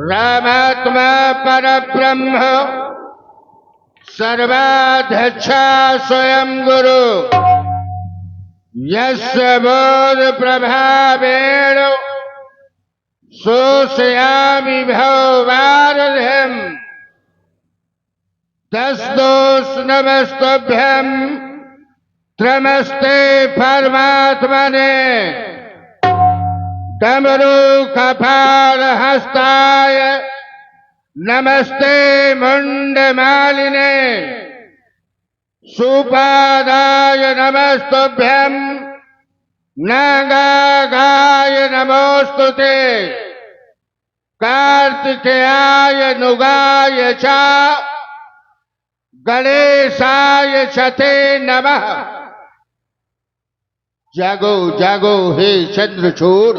रामात्मा परब्रह्म सर्वाध्यक्षा स्वयं गुरु यस्य बोध प्रभावेण शोषयामि भवभारतम् तस्दोष नमस्तभ्यं त्रिमस्ते परमात्मने डमरू कपाल हस्ताय नमस्ते मुंडमालिने सुपादाय नमस्तुभ्यं नागाय नमोस्तुते कार्तिकेयाय नुगाय च गणेशाय चते नमः। जागो जागो हे चंद्रचूड़,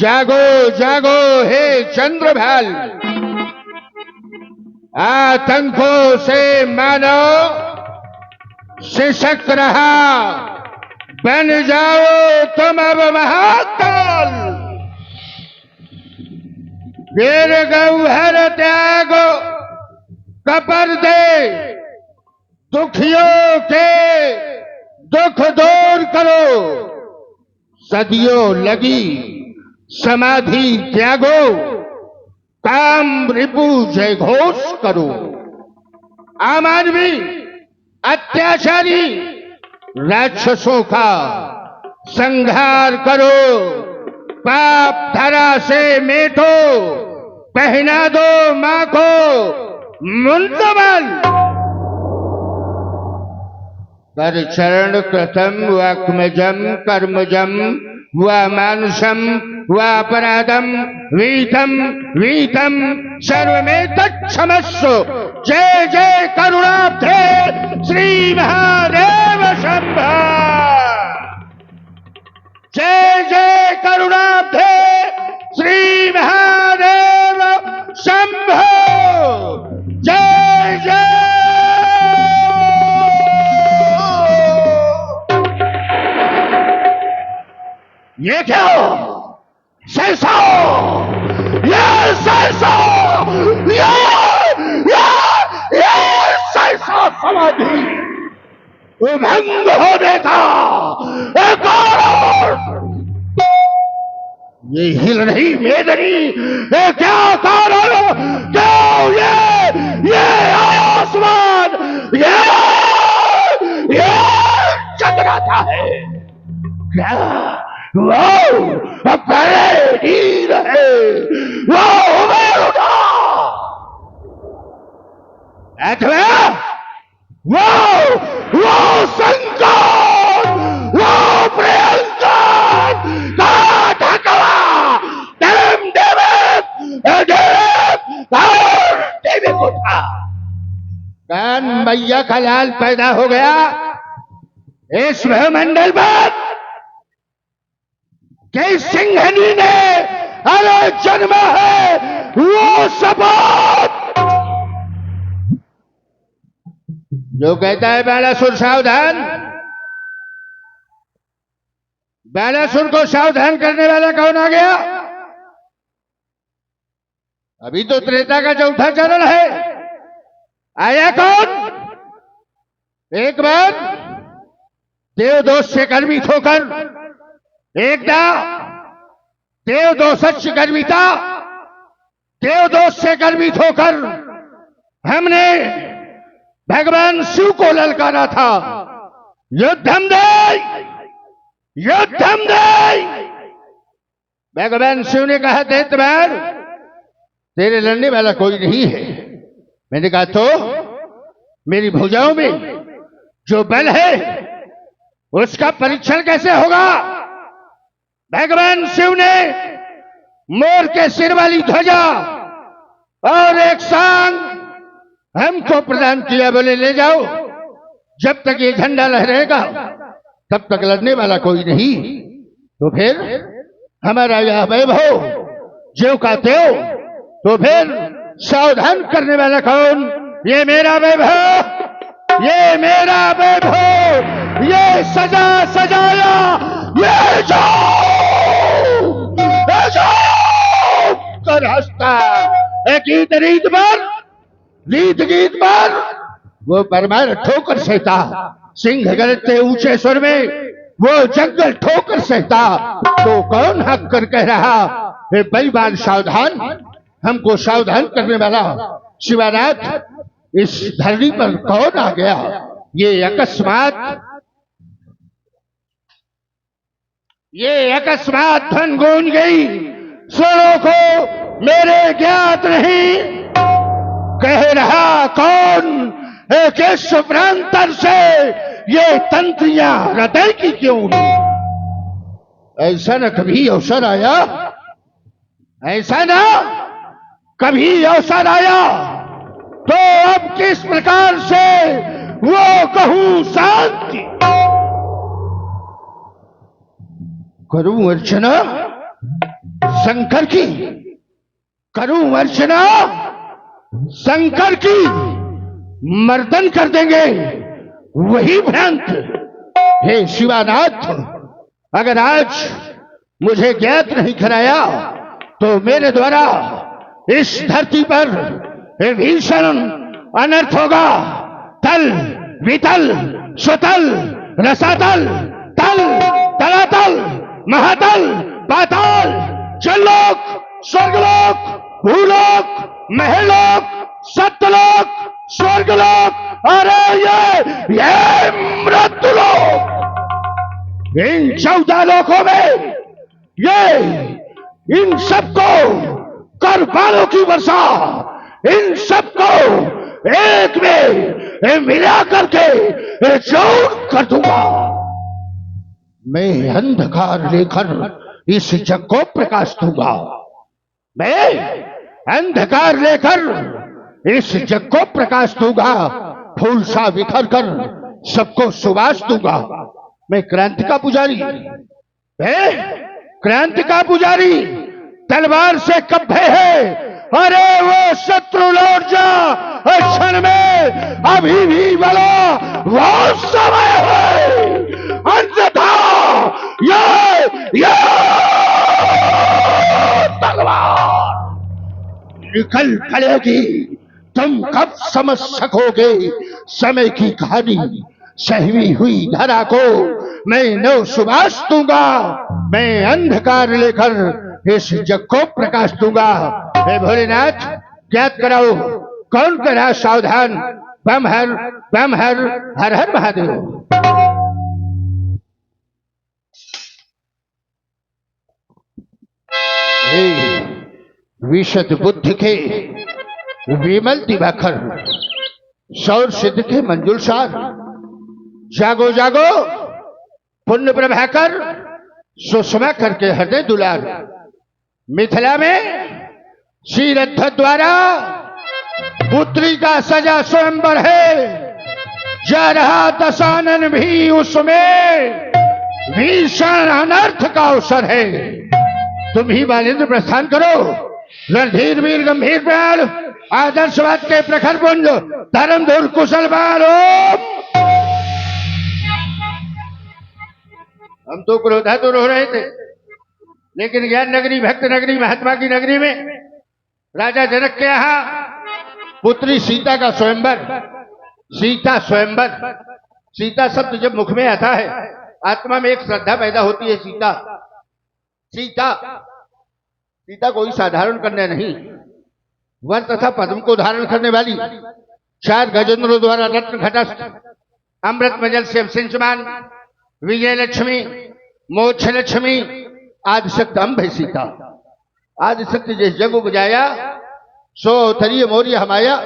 जागो जागो हे चंद्रभाल, आतंकों से मानो सिसक रहा, बन जाओ तुम अब महाकाल। वीर गौहर त्यागो कपर दे, दुखियों के दुख दूर करो, सदियों लगी समाधि त्यागो, काम रिपु जय घोष करो। अमानवी अत्याचारी राक्षसों का संहार करो, पाप धरा से मेटो, पहना दो मां को मुंडमल। कर चरण कृतम वाक्मजम कर्मजम व मानुषम व अपराधम वीतम वीतम सर्वमेतत्क्षमस्व। जय जय करुणाब्धे श्री महादेव शंभो। जय जय करुणाब्धे श्री महादेव शंभो। जय जय। ये क्या सैसो, ये सैसो, ये सैसो समाधि भंग होने का एक और। ये हिल रही मेदनी, ये क्या कारण, क्यों ये आसमान ये चकराता है क्या? वो पहले ही रहे, वो उमर उठा अथवा वो संकट, वो प्रियंकर का ढकवा देवे को था। कान मैया का लाल पैदा हो गया इस मंडल पर कि सिंहनी ने अरे जन्मा है वो शपथ। जो कहता है बालासुर सावधान, बालासुर को सावधान करने वाला कौन आ गया? अभी तो त्रेता का चौथा चरण है, आया कौन? एक बार देवदोष से गर्वित होकर, एकदा देवदोष गर्विता, देवदोष से गर्वित होकर हमने भगवान शिव को ललकारा था, युद्धम दे, युद्धम दे। भगवान शिव ने कहा दैत्यवर तेरे लड़ने वाला कोई नहीं है। मैंने कहा तो मेरी भुजाओं में जो बल है उसका परीक्षण कैसे होगा? भगवान शिव ने मोर के सिर वाली ध्वजा और एक सांग हमको प्रदान किया। बोले ले जाओ, जब तक ये झंडा लहरेगा तब तक लड़ने वाला कोई नहीं। तो फिर हमारा यह वैभव ज्यों का त्यों, तो फिर सावधान करने वाला कौन? ये मेरा वैभव, ये मेरा वैभव, ये सजा सजाया, ये जो और हंसता। एक गीत रीत पर, गीत गीत पर वो परमार ठोकर सहता। सिंह गरजते ऊंचे स्वर में वो जंगल ठोकर सहता। तो कौन हक कर कह रहा हे बेईमान सावधान, हमको सावधान करने वाला शिवानाथ इस धरती पर कौन आ गया? ये अकस्मात धन गूंज गई, स्वरों को मेरे ज्ञात नहीं। कह रहा कौन एक प्रांतर से ये तंत्रियां हृदय की क्यों? ऐसा न कभी अवसर आया, ऐसा ना कभी अवसर आया, तो अब किस प्रकार से वो कहूं शांति करूं अर्चना शंकर की, करूं अर्चना शंकर की। मर्दन कर देंगे वही भ्रांत। हे शिवानाथ, अगर आज मुझे ज्ञात नहीं कराया तो मेरे द्वारा इस धरती पर भीषण अनर्थ होगा। तल वितल सुतल रसातल तल तलातल महातल पाताल जललोक स्वर्गलोक भूलोक महलोक सत्यलोक स्वर्गलोक अरे ये मृत्युलोक, इन 14 लोकों में ये इन सबको कर बालों की वर्षा, इन सबको एक में मिला करके जोड़ कर दूंगा। मैं अंधकार लेकर इस जग को प्रकाश दूंगा। मैं अंधकार लेकर इस जग को प्रकाश दूंगा। फूल सा बिखर कर सबको सुवास दूंगा। मैं क्रांति का पुजारी, क्रांति का पुजारी तलवार से कब्बे है। अरे वो शत्रु लौट जा क्षण में, अभी भी बड़ा वो समय है। अन्यथा ये तलवार निकल पड़ेगी। तुम कब समझ सकोगे समय की कहानी? सहवी हुई धरा को मैं नव सुबास दूंगा। मैं अंधकार लेकर इस जग को प्रकाश दूंगा। हे भोलेनाथ, ज्ञात कराओ कौन करा सावधान? बम हर हर हर महादेव। विशद बुद्धि के विमल दिवाकर, सौर सिद्ध के मंजुल सार, जागो जागो पुण्य प्रभाकर, सुषमा करके हृदय दुलार। मिथिला में श्रीरथ द्वारा पुत्री का सजा स्वयंवर है। जा रहा दशानन भी उसमें भीषण अनर्थ का अवसर है। तुम ही बालेंद्र प्रस्थान करो। रणधीर वीर गंभीर प्राण, आदर्शवाद के प्रखर पुंज, धर्म धूल कुशल बाल। हम तो क्रोधातुर हो रहे थे, लेकिन ज्ञान नगरी, भक्त नगरी, महात्मा की नगरी में राजा जनक के यहाँ पुत्री सीता का स्वयंवर। सीता स्वयंवर, सीता शब्द जब मुख में आता है आत्मा में एक श्रद्धा पैदा होती है। सीता सीता सीता कोई साधारण कन्या नहीं, वर तथा पद्म को धारण करने वाली, 4 गजेंद्रों द्वारा रत्न घटस्थ अमृत मजल से सिंचमान विजय लक्ष्मी मोक्ष लक्ष्मी आदिशक्ति अम्ब है सीता। आदिशक्ति जिस जग उपजाया सो अवतरीय मौर्य हमाया।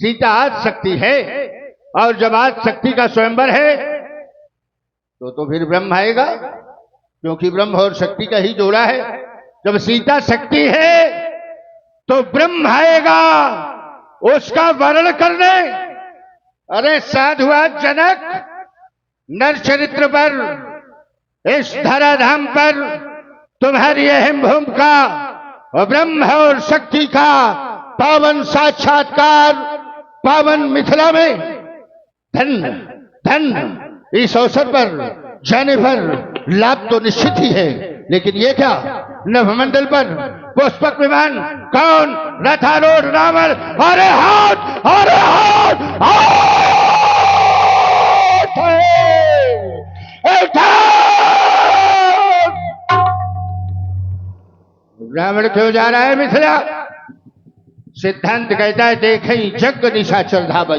सीता आदि शक्ति है, और जब आदि शक्ति का स्वयंवर है तो फिर ब्रह्म आएगा, क्योंकि ब्रह्म और शक्ति का ही जोड़ा है। जब सीता शक्ति है तो ब्रह्म आएगा उसका वर्ण करने। अरे साधुआद जनक, नर चरित्र पर, इस धराधाम पर तुम्हारी अहम भूमिका और ब्रह्म और शक्ति का पावन साक्षात्कार पावन मिथिला में धन धन इस अवसर पर जाने पर लाभ तो निश्चित ही है। लेकिन ये क्या, नभमंडल पर पुष्पक विमान, कौन, रथारूढ़ रावण, अरे हाथ, अरे हाथ, रावण क्यों जा रहा है मिथिला? सिद्धांत कहता है देखें जग दिशा चल धावई।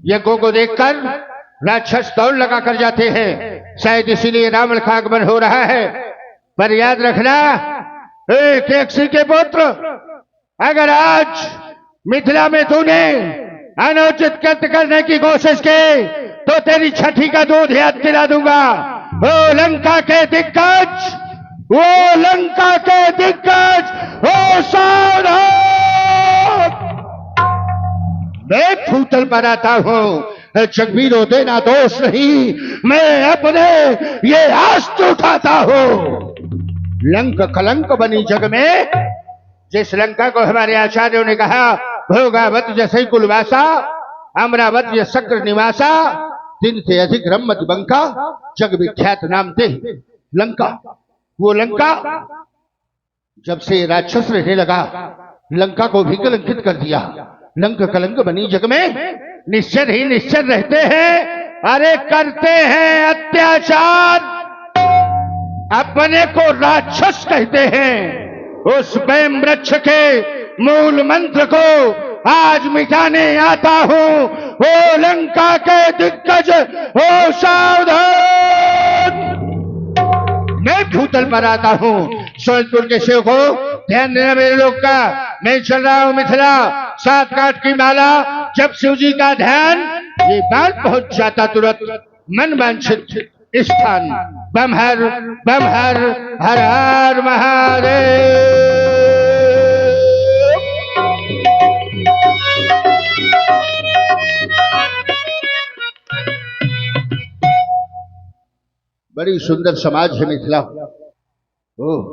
यज्ञों को देखकर राक्षस दौड़ लगा कर जाते हैं, शायद इसीलिए रावण का आगमन हो रहा है। पर याद रखना एक केकसी के पुत्र, अगर आज मिथिला में तूने अनुचित कृत्य करने की कोशिश की तो तेरी छठी का दूध याद दिला दूंगा। वो लंका के दिग्गज, वो लंका के दिग्गज, वो सावधान, मैं भूतल पर आता हूं, जगवीरों देना दोष नहीं, मैं अपने ये आस्त्र उठाता हूं। लंक कलंक बनी जग में, जिस लंका को हमारे आचार्यों ने कहा भोगावत जैसे कुलवासा, अमरावत ये शक्र निवासा, दिन से अधिक रम्मत बंका, जग विख्यात नाम थे लंका। वो लंका जब से राक्षस रहने लगा, लंका को भी कलंकित कर दिया। लंक कलंक बनी जग में निश्चर ही निश्चर रहते हैं, अरे करते हैं अत्याचार, अपने को राक्षस कहते हैं। उस प्रेम वृक्ष के मूल मंत्र को आज मिटाने आता हूं। ओ लंका के दिग्गज, ओ सावधान, मैं भूतल पर आता हूं। सोनपुर के शिव को ध्यान देना मेरे लोग का, मैं चल रहा हूं मिथिला, 7 काठ की माला, जब शिव जी का ध्यान ये बात पहुंच जाता तुरंत मन वांछित स्थान। बम हर हर हर महादेव। बड़ी सुंदर समाज है मिथिला। ओह,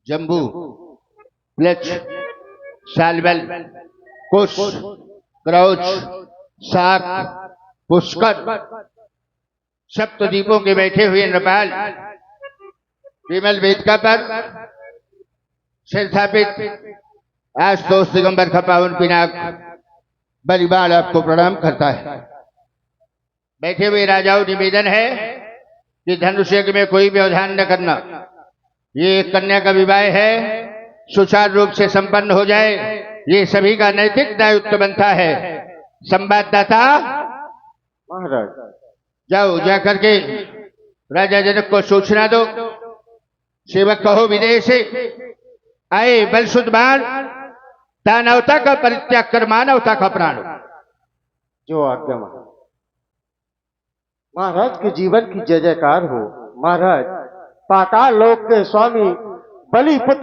जम्बू, प्लेच, सालबल, कुश, क्रौच, साक, पुष्कर, सप्तद्वीपों के बैठे हुए नृपाल, विमल वेदिका पर स्थापित आशुतोष दिगंबर का पावन पिनाक बलिबाल आपको प्रणाम करता है। बैठे हुए राजाओं, निवेदन है कि धनुष यज्ञ में कोई व्यवधान न करना। ये कन्या का विवाह है, सुचारू रूप से संपन्न हो जाए, ये सभी का नैतिक दायित्व बनता है। संवाददाता महाराज, जाओ, जाकर के राजा जनक को सूचना दो। सेवक कहो विदेश से आए बलसुदबान, दानवता का परित्याग कर मानवता का प्राण। जो आज्ञा महाराज। महाराज के जीवन की जय जयकार हो। महाराज, पाताल लोक के स्वामी बलि पुत्र